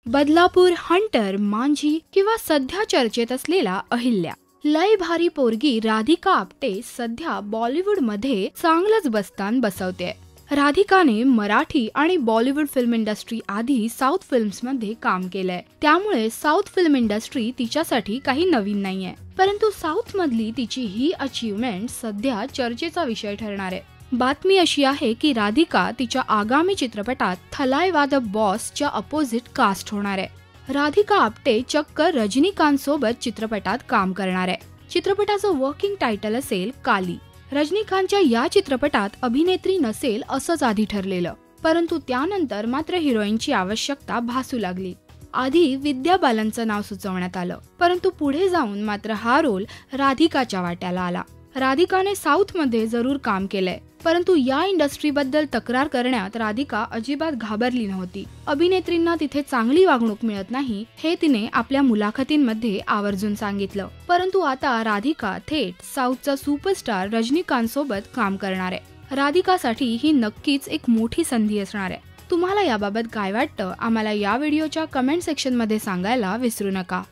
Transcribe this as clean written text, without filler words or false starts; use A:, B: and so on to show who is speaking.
A: Badlapur, Hunter, Manjhi किंवा सध्या चर्चेत असलेला अहिल्या, लय भारी पोरगी राधिका आपटे सध्या बॉलिवूड मध्ये चांगलंच बस्तान बसवते। राधिकाने मराठी आणि बॉलिवूड फिल्म इंडस्ट्री आधी साऊथ फिल्म्स मध्ये काम केलंय, त्यामुळे साऊथ फिल्म इंडस्ट्री तिच्यासाठी काही नवीन नाहीये। परंतु साऊथ मधली तिची ही अचीवमेंट सध्या चर्चेचा विषय ठरणार आहे। बातमी अशी आहे की राधिका तिच्या आगामी चित्रपटात थलाइवा द बॉसच्या अपोजिट कास्ट होणार आहे। राधिका आपटे चक्क रजनीकांत सोबत चित्रपटात काम करणार आहे। चित्रपटाचं वर्किंग टायटल असेल काली। रजनीकांतच्या या चित्रपटात अभिनेत्री नसेल असंच आधी ठरलेलं, परंतु त्यानंतर मात्र हिरोईनची आवश्यकता भासू लागली। आधी विद्या बालनचं नाव सुचवण्यात आलं, परंतु पुढे जाऊन मात्र हा रोल राधिकाच्या वाट्याला आला। राधिकाने साऊथ मध्ये जरूर काम केलंय, परंतु या इंडस्ट्रीबद्दल तक्रार करण्यात राधिका अजिबात घाबरली नव्हती। अभिनेत्रींना तिथे चांगली वागणूक मिळत नाही हे तिने आपल्या मुलाखतींमध्ये आवर्जून सांगितलं। परंतु आता राधिका थेट साऊथचा सुपरस्टार रजनीकांत सोबत काम करणार आहे। राधिकासाठी ही नक्कीच एक मोठी संधी असणार आहे। तुम्हाला याबाबत काय वाटतं आम्हाला या व्हिडिओच्या कमेंट सेक्शन मध्ये सांगायला विसरू नका।